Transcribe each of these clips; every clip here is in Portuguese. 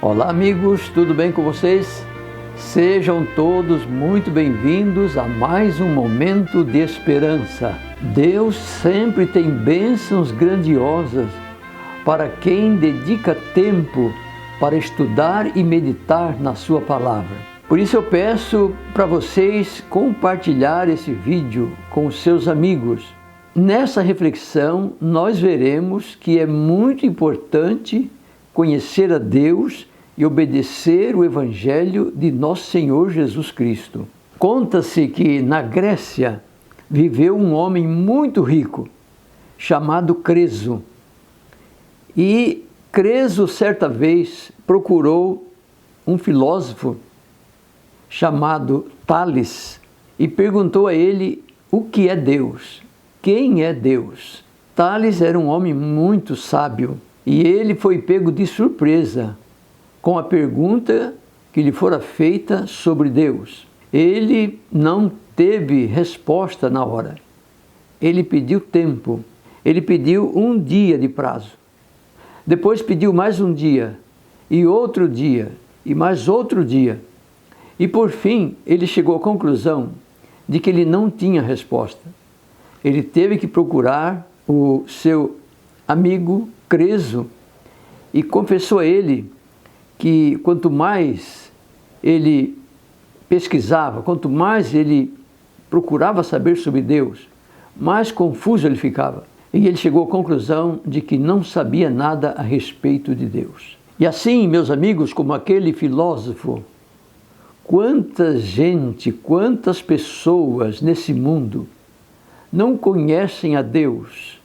Olá amigos, tudo bem com vocês? Sejam todos muito bem-vindos a mais um momento de esperança. Deus sempre tem bênçãos grandiosas para quem dedica tempo para estudar e meditar na sua palavra. Por isso eu peço para vocês compartilhar esse vídeo com os seus amigos. Nessa reflexão nós veremos que é muito importante conhecer a Deus e obedecer o Evangelho de nosso Senhor Jesus Cristo. Conta-se que na Grécia viveu um homem muito rico, chamado Creso. E Creso, certa vez, procurou um filósofo chamado Tales e perguntou a ele o que é Deus, quem é Deus. Tales era um homem muito sábio e ele foi pego de surpresa com a pergunta que lhe fora feita sobre Deus. Ele não teve resposta na hora. Ele pediu tempo. Ele pediu um dia de prazo. Depois pediu mais um dia, e outro dia, e mais outro dia. E por fim, ele chegou à conclusão de que ele não tinha resposta. Ele teve que procurar o seu amigo Creso e confessou a ele que quanto mais ele pesquisava, quanto mais ele procurava saber sobre Deus, mais confuso ele ficava. E ele chegou à conclusão de que não sabia nada a respeito de Deus. E assim, meus amigos, como aquele filósofo, quantas pessoas nesse mundo não conhecem a Deus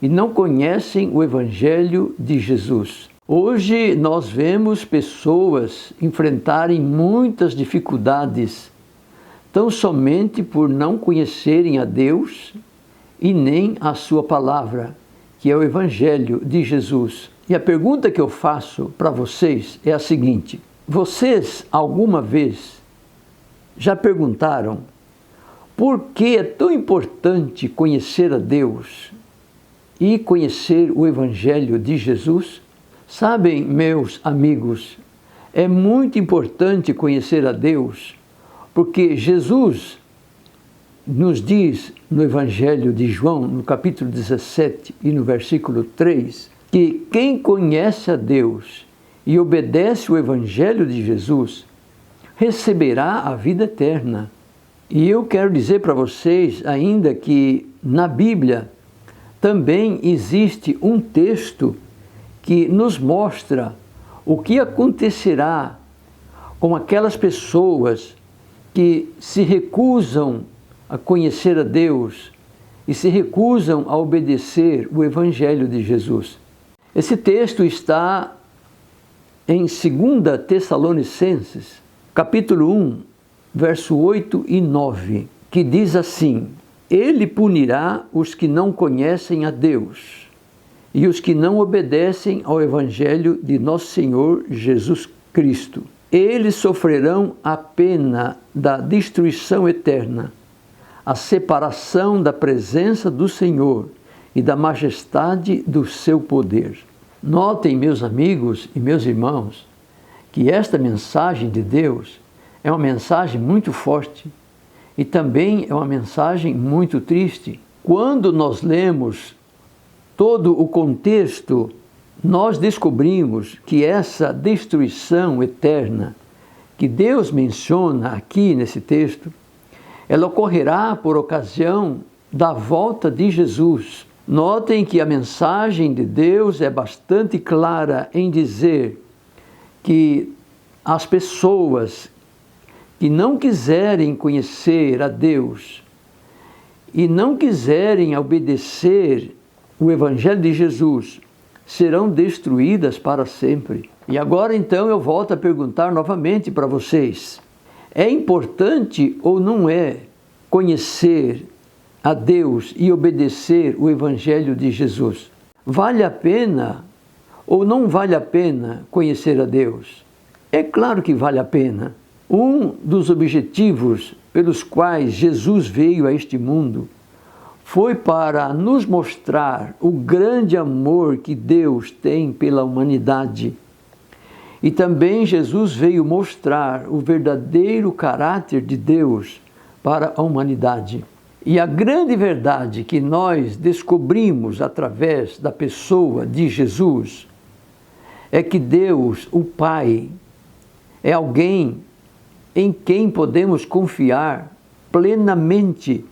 e não conhecem o Evangelho de Jesus. Hoje nós vemos pessoas enfrentarem muitas dificuldades, tão somente por não conhecerem a Deus e nem a sua palavra, que é o Evangelho de Jesus. E a pergunta que eu faço para vocês é a seguinte: vocês alguma vez já perguntaram por que é tão importante conhecer a Deus e conhecer o Evangelho de Jesus? Sabem, meus amigos, é muito importante conhecer a Deus, porque Jesus nos diz no Evangelho de João, no capítulo 17 e no versículo 3, que quem conhece a Deus e obedece o Evangelho de Jesus receberá a vida eterna. E eu quero dizer para vocês ainda que na Bíblia também existe um texto que nos mostra o que acontecerá com aquelas pessoas que se recusam a conhecer a Deus e se recusam a obedecer o Evangelho de Jesus. Esse texto está em 2 Tessalonicenses, capítulo 1, verso 8 e 9, que diz assim: Ele punirá os que não conhecem a Deus e os que não obedecem ao Evangelho de nosso Senhor Jesus Cristo. Eles sofrerão a pena da destruição eterna, a separação da presença do Senhor e da majestade do seu poder. Notem, meus amigos e meus irmãos, que esta mensagem de Deus é uma mensagem muito forte e também é uma mensagem muito triste. Quando nós lemos todo o contexto, nós descobrimos que essa destruição eterna que Deus menciona aqui nesse texto, ela ocorrerá por ocasião da volta de Jesus. Notem que a mensagem de Deus é bastante clara em dizer que as pessoas que não quiserem conhecer a Deus e não quiserem obedecer o Evangelho de Jesus serão destruídas para sempre. E agora então eu volto a perguntar novamente para vocês: é importante ou não é conhecer a Deus e obedecer o Evangelho de Jesus? Vale a pena ou não vale a pena conhecer a Deus? É claro que vale a pena. Um dos objetivos pelos quais Jesus veio a este mundo foi para nos mostrar o grande amor que Deus tem pela humanidade E também Jesus veio mostrar o verdadeiro caráter de Deus para a humanidade. E a grande verdade que nós descobrimos através da pessoa de Jesus é que Deus, o Pai, é alguém em quem podemos confiar plenamente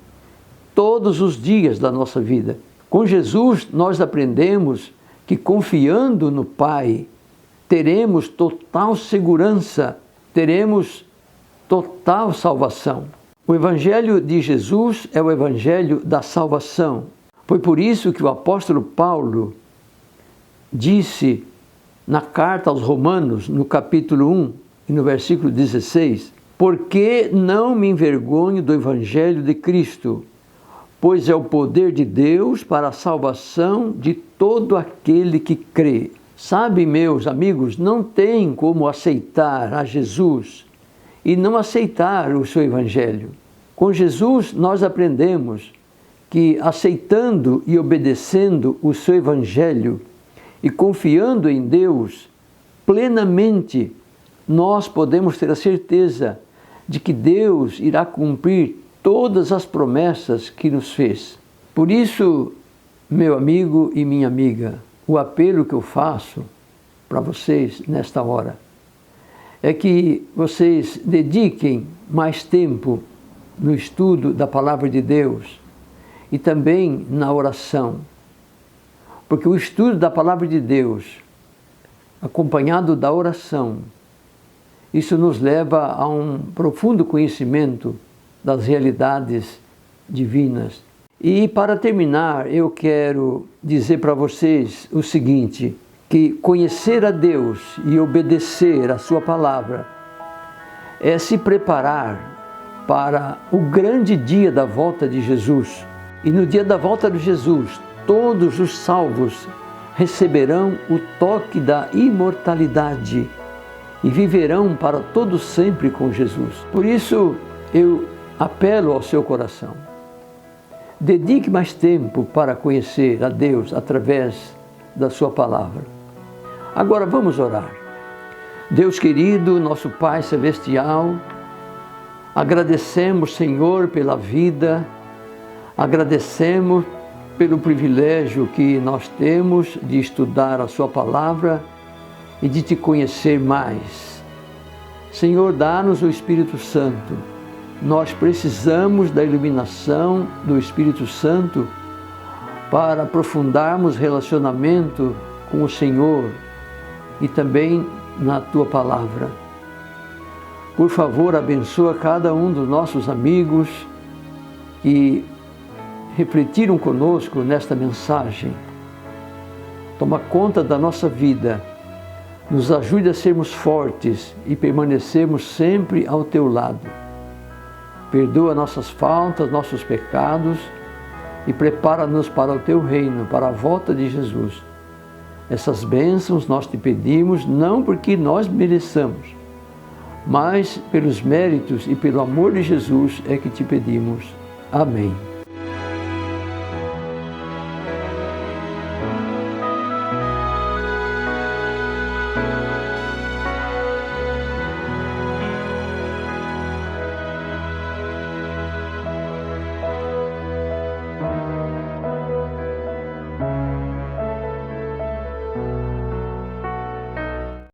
todos os dias da nossa vida. Com Jesus, nós aprendemos que confiando no Pai, teremos total segurança, teremos total salvação. O Evangelho de Jesus é o Evangelho da salvação. Foi por isso que o apóstolo Paulo disse na carta aos Romanos, no capítulo 1 e no versículo 16, porque não me envergonho do Evangelho de Cristo, pois é o poder de Deus para a salvação de todo aquele que crê. Sabe, meus amigos, não tem como aceitar a Jesus e não aceitar o seu Evangelho. Com Jesus nós aprendemos que aceitando e obedecendo o seu Evangelho e confiando em Deus plenamente, nós podemos ter a certeza de que Deus irá cumprir todas as promessas que nos fez. Por isso, meu amigo e minha amiga, o apelo que eu faço para vocês nesta hora é que vocês dediquem mais tempo no estudo da Palavra de Deus e também na oração. Porque o estudo da Palavra de Deus, acompanhado da oração, isso nos leva a um profundo conhecimento das realidades divinas. E para terminar, eu quero dizer para vocês o seguinte, que conhecer a Deus e obedecer a sua palavra é se preparar para o grande dia da volta de Jesus. E no dia da volta de Jesus, todos os salvos receberão o toque da imortalidade e viverão para todo sempre com Jesus. Por isso, eu apelo ao seu coração. Dedique mais tempo para conhecer a Deus através da sua palavra. Agora vamos orar. Deus querido, nosso Pai Celestial, agradecemos, Senhor, pela vida, agradecemos pelo privilégio que nós temos de estudar a sua palavra e de te conhecer mais. Senhor, dá-nos o Espírito Santo. Nós precisamos da iluminação do Espírito Santo para aprofundarmos relacionamento com o Senhor e também na Tua Palavra. Por favor, abençoa cada um dos nossos amigos que refletiram conosco nesta mensagem. Toma conta da nossa vida, nos ajude a sermos fortes e permanecermos sempre ao Teu lado. Perdoa nossas faltas, nossos pecados e prepara-nos para o Teu reino, para a volta de Jesus. Essas bênçãos nós te pedimos não porque nós mereçamos, mas pelos méritos e pelo amor de Jesus é que te pedimos. Amém.